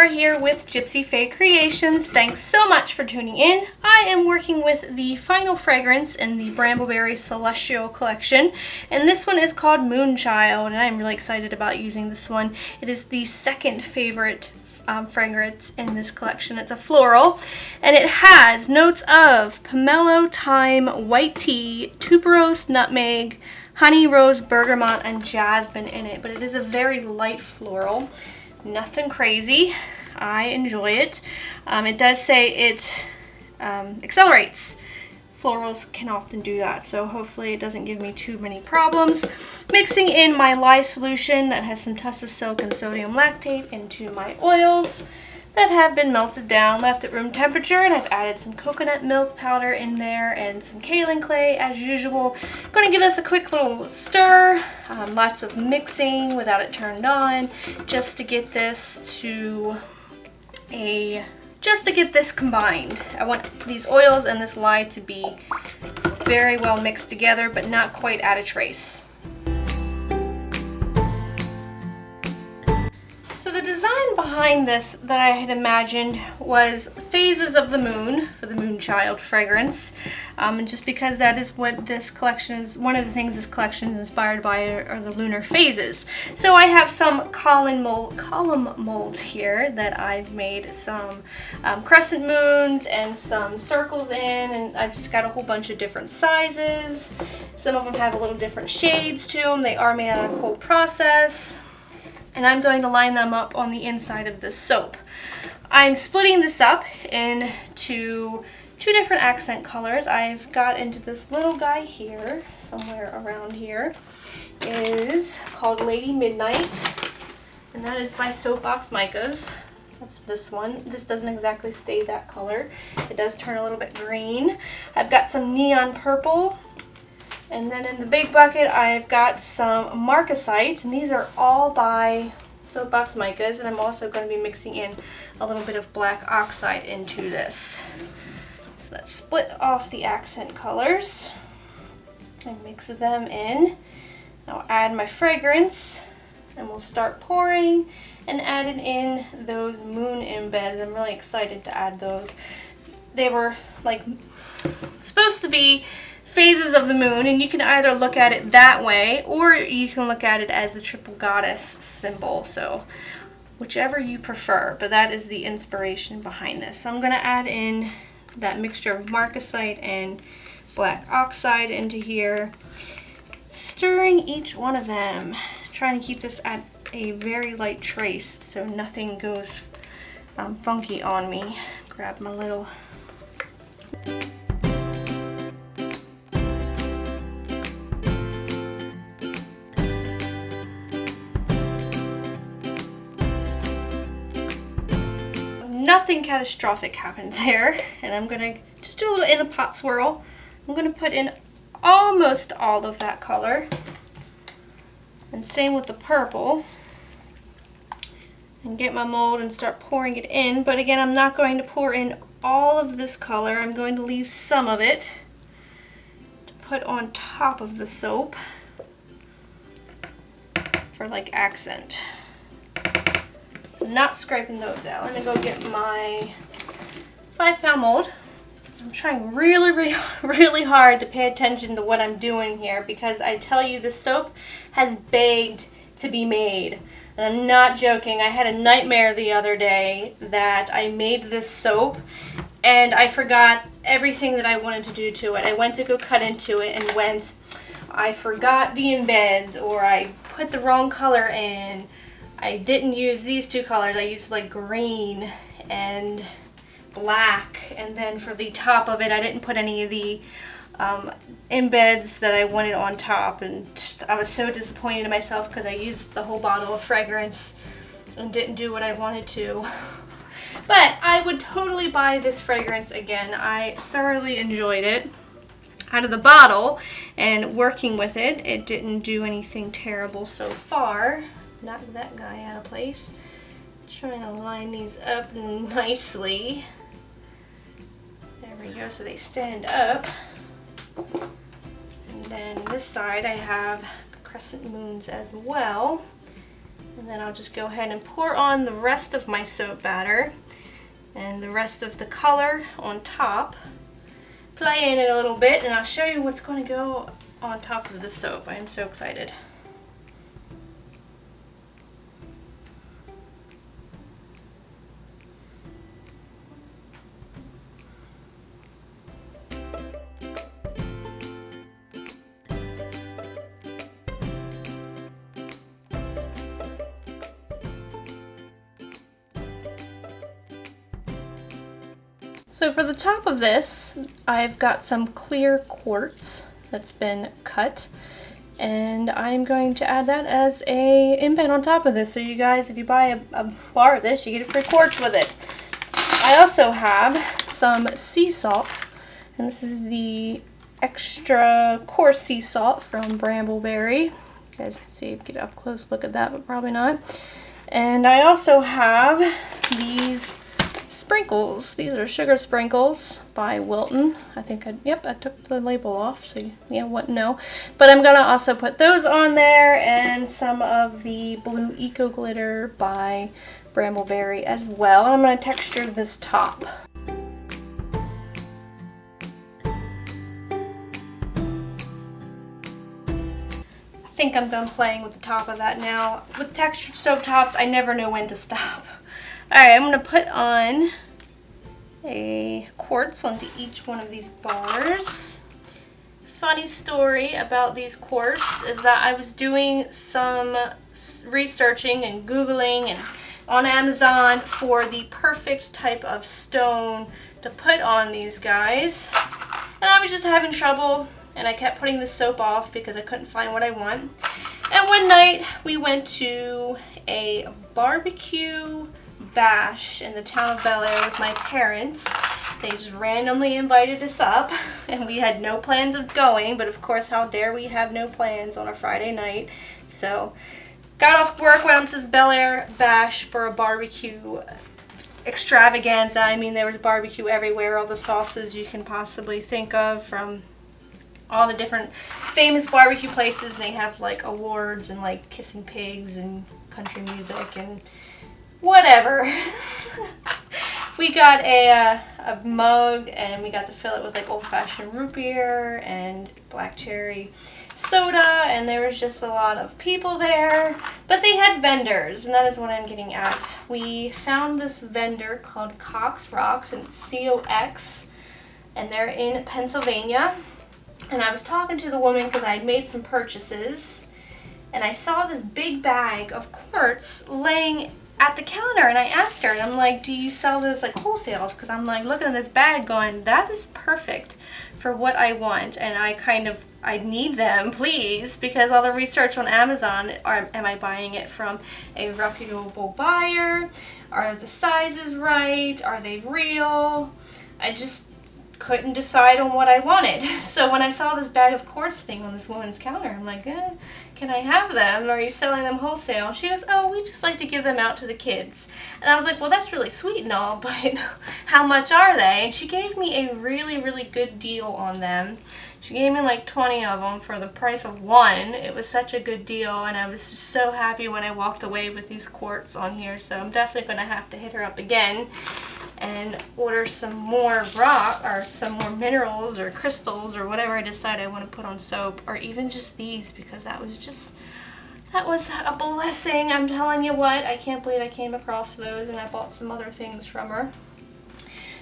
Sarah here with Gypsyfae Creations. Thanks so much for tuning in. I am working with the final fragrance in the Brambleberry Celestial collection, and this one is called Moonchild, and I'm really excited about using this one. It is the second favorite fragrance in this collection. It's a floral, and it has notes of pomelo, thyme, white tea, tuberose, nutmeg, honey, rose, bergamot, and jasmine in it, but it is a very light floral. Nothing crazy. I enjoy it. It does say it accelerates. Florals can often do that, so hopefully it doesn't give me too many problems. Mixing in my lye solution that has some tussis soak and sodium lactate into my oils that have been melted down, left at room temperature, and I've added some coconut milk powder in there and some kaolin clay as usual. I'm going to give this a quick little stir, lots of mixing without it turned on, just to get this combined. I want these oils and this lye to be very well mixed together, but not quite add a trace. So the design behind this that I had imagined was phases of the moon for the Moonchild fragrance, and just because that is what this collection is, one of the things this collection is inspired by are the lunar phases. So I have some column molds here that I've made some crescent moons and some circles in, and I've just got a whole bunch of different sizes. Some of them have a little different shades to them. They are made out of cold process. And I'm going to line them up on the inside of this soap. I'm splitting this up into two different accent colors. I've got into this little guy here, somewhere around here, is called Lady Midnight, and that is by Soapbox Micas. That's this one. This doesn't exactly stay that color. It does turn a little bit green. I've got some neon purple. And then in the big bucket, I've got some marcasite, and these are all by Soapbox Micas, and I'm also going to be mixing in a little bit of black oxide into this. So let's split off the accent colors and mix them in. I'll add my fragrance, and we'll start pouring and adding in those moon embeds. I'm really excited to add those. They were like supposed to be phases of the moon, and you can either look at it that way or you can look at it as the triple goddess symbol, so whichever you prefer, but that is the inspiration behind this. So I'm going to add in that mixture of marcasite and black oxide into here, stirring each one of them, trying to keep this at a very light trace so nothing goes funky on me. Grab my little nothing catastrophic happened there, and I'm going to just do a little in the pot swirl. I'm going to put in almost all of that color, and same with the purple, and get my mold and start pouring it in. But again, I'm not going to pour in all of this color. I'm going to leave some of it to put on top of the soap for like accent. Not scraping those out. I'm gonna go get my 5-pound mold. I'm trying really hard to pay attention to what I'm doing here, because I tell you, this soap has begged to be made. And I'm not joking. I had a nightmare the other day that I made this soap and I forgot everything that I wanted to do to it. I went to go cut into it and I forgot the embeds, or I put the wrong color in. I didn't use these two colors. I used like green and black, and then for the top of it I didn't put any of the embeds that I wanted on top, and I was so disappointed in myself because I used the whole bottle of fragrance and didn't do what I wanted to. But I would totally buy this fragrance again. I thoroughly enjoyed it. Out of the bottle and working with it, it didn't do anything terrible so far. Knock that guy out of place. Trying to line these up nicely. There we go, so they stand up. And then this side I have crescent moons as well. And then I'll just go ahead and pour on the rest of my soap batter and the rest of the color on top. Play in it a little bit, and I'll show you what's going to go on top of the soap. I am so excited. So for the top of this, I've got some clear quartz that's been cut, and I'm going to add that as a indent on top of this. So you guys, if you buy a bar of this, you get a free quartz with it. I also have some sea salt, and this is the extra coarse sea salt from Brambleberry. You guys can see, get up close look at that, but probably not. And I also have these sprinkles. These are sugar sprinkles by Wilton. I think I took the label off, so you wouldn't know. But I'm gonna also put those on there, and some of the blue eco glitter by Brambleberry as well. And I'm gonna texture this top. I think I'm done playing with the top of that now. With textured soap tops, I never know when to stop. Alright, I'm going to put on a quartz onto each one of these bars. Funny story about these quartz is that I was doing some researching and Googling and on Amazon for the perfect type of stone to put on these guys. And I was just having trouble, and I kept putting the soap off because I couldn't find what I want. And one night we went to a barbecue bash in the town of Bel Air with my parents. They just randomly invited us up, and we had no plans of going, but of course, how dare we have no plans on a Friday night. So got off work, went up to this Bel Air bash for a barbecue extravaganza. I mean, there was barbecue everywhere, all the sauces you can possibly think of from all the different famous barbecue places, and they have like awards and like kissing pigs and country music and whatever. We got a mug, and we got to fill it with like old-fashioned root beer and black cherry soda, and there was just a lot of people there. But they had vendors, and that is what I'm getting at. We found this vendor called Cox Rocks, and it's C-O-X, and they're in Pennsylvania. And I was talking to the woman because I had made some purchases, and I saw this big bag of quartz laying at the counter, and I asked her, and I'm like, do you sell those like wholesales? Because I'm like looking at this bag going, that is perfect for what I want, and I need them, please, because all the research on Amazon, am I buying it from a reputable buyer? Are the sizes right? Are they real? I just couldn't decide on what I wanted. So when I saw this bag of quartz thing on this woman's counter, I'm like, can I have them? Are you selling them wholesale? She goes, oh, we just like to give them out to the kids. And I was like, well, that's really sweet and all, but how much are they? And she gave me a really, really good deal on them. She gave me like 20 of them for the price of one. It was such a good deal, and I was just so happy when I walked away with these quartz on here. So I'm definitely going to have to hit her up again and order some more rock or some more minerals or crystals or whatever I decide I want to put on soap, or even just these, because that was a blessing. I'm telling you what, I can't believe I came across those, and I bought some other things from her.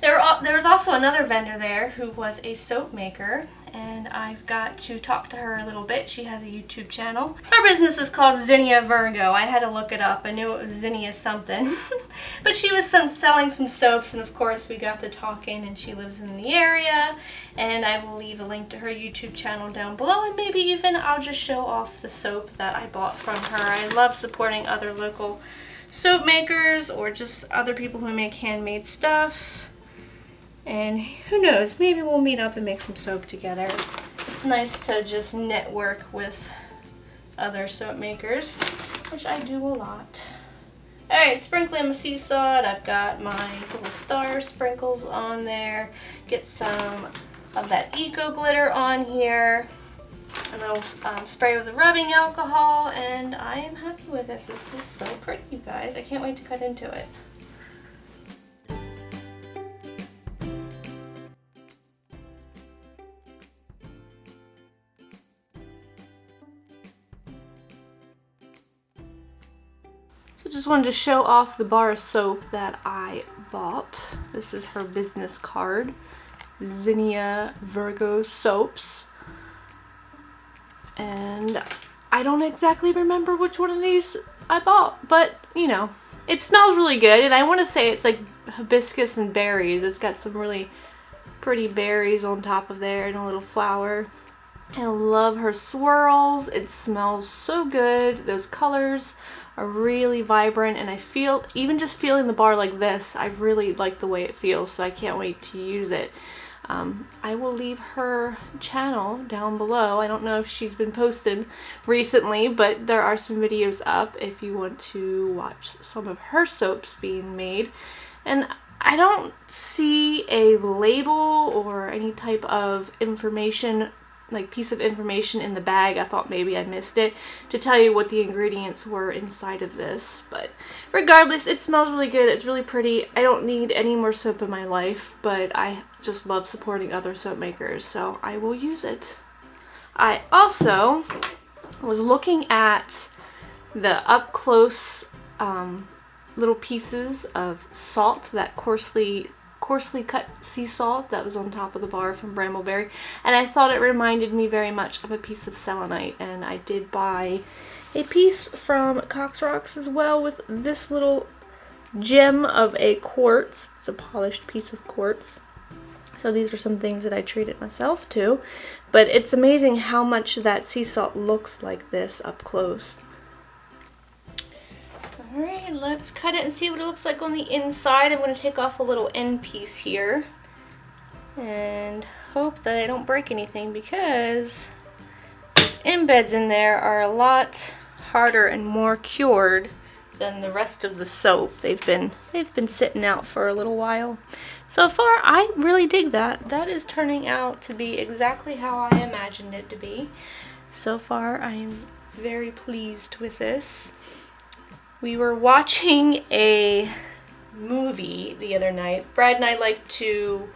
There was also another vendor there who was a soap maker, and I've got to talk to her a little bit. She has a YouTube channel. Her business is called Zinnia Virgo. I had to look it up. I knew it was Zinnia something. But she was selling some soaps, and of course we got to talking, and she lives in the area, and I will leave a link to her YouTube channel down below, and maybe even I'll just show off the soap that I bought from her. I love supporting other local soap makers or just other people who make handmade stuff. And who knows, maybe we'll meet up and make some soap together. It's nice to just network with other soap makers, which I do a lot. Alright, sprinkling my sea salt. I've got my little star sprinkles on there. Get some of that eco glitter on here. a little spray with the rubbing alcohol, and I am happy with this. This is so pretty, you guys. I can't wait to cut into it. So just wanted to show off the bar of soap that I bought. This is her business card. Zinnia Virgo soaps. And I don't exactly remember which one of these I bought, but you know, it smells really good, and I want to say it's like hibiscus and berries. It's got some really pretty berries on top of there and a little flower. I love her swirls. It smells so good. Those colors are really vibrant, and I feel, even just feeling the bar like this, I really like the way it feels, so I can't wait to use it. I will leave her channel down below. I don't know if she's been posted recently, but there are some videos up if you want to watch some of her soaps being made. And I don't see a label or any type of information, like piece of information in the bag. I thought maybe I missed it to tell you what the ingredients were inside of this, but regardless, it smells really good. It's really pretty. I don't need any more soap in my life, but I just love supporting other soap makers, so I will use it. I also was looking at the up close little pieces of salt, that coarsely cut sea salt that was on top of the bar from Brambleberry, and I thought it reminded me very much of a piece of selenite, and I did buy a piece from Cox Rocks as well with this little gem of a quartz. It's a polished piece of quartz. So these are some things that I treated myself to, but it's amazing how much that sea salt looks like this up close. Alright, let's cut it and see what it looks like on the inside. I'm going to take off a little end piece here and hope that I don't break anything, because those embeds in there are a lot harder and more cured than the rest of the soap. They've been sitting out for a little while. So far, I really dig that. That is turning out to be exactly how I imagined it to be. So far, I am very pleased with this. We were watching a movie the other night. Brad and I like to...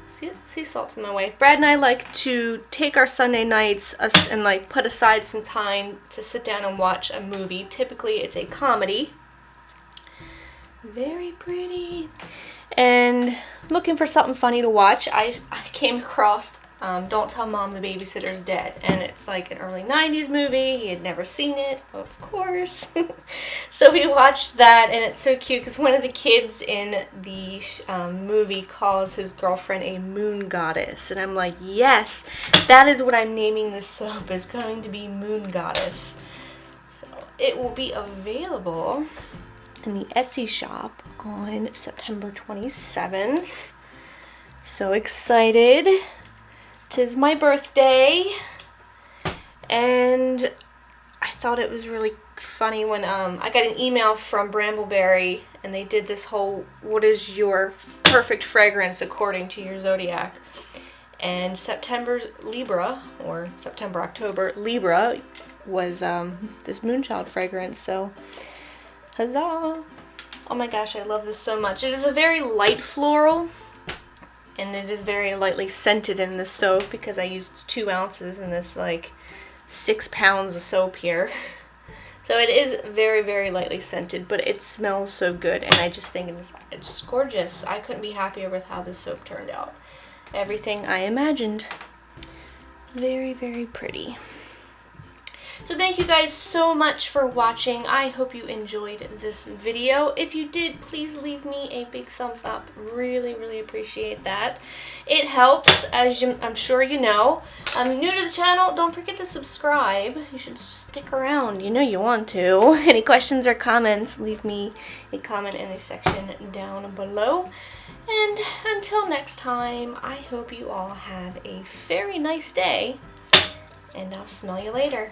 sea salt's in my way. Brad and I like to take our Sunday nights and like put aside some time to sit down and watch a movie. Typically, it's a comedy. Very pretty. And looking for something funny to watch, I came across Don't Tell Mom the Babysitter's Dead. And it's like an early 90s movie. He had never seen it, of course. So we watched that, and it's so cute because one of the kids in the movie calls his girlfriend a moon goddess. And I'm like, yes, that is what I'm naming this soap. It's going to be Moon Goddess. So it will be available in the Etsy shop on September 27th. So excited. 'Tis my birthday, and I thought it was really funny when I got an email from Brambleberry, and they did this whole what is your perfect fragrance according to your zodiac. And September Libra, or September October Libra, was this Moonchild fragrance, so huzzah! Oh my gosh, I love this so much. It is a very light floral, and it is very lightly scented in this soap because I used 2 ounces in this like 6 pounds of soap here. So it is very, very lightly scented, but it smells so good, and I just think it's gorgeous. I couldn't be happier with how this soap turned out. Everything I imagined. Very, very pretty. So thank you guys so much for watching. I hope you enjoyed this video. If you did, please leave me a big thumbs up. Really, really appreciate that. It helps, as I'm sure you know. I'm new to the channel. Don't forget to subscribe. You should stick around. You know you want to. Any questions or comments, leave me a comment in the section down below. And until next time, I hope you all have a very nice day. And I'll smell you later.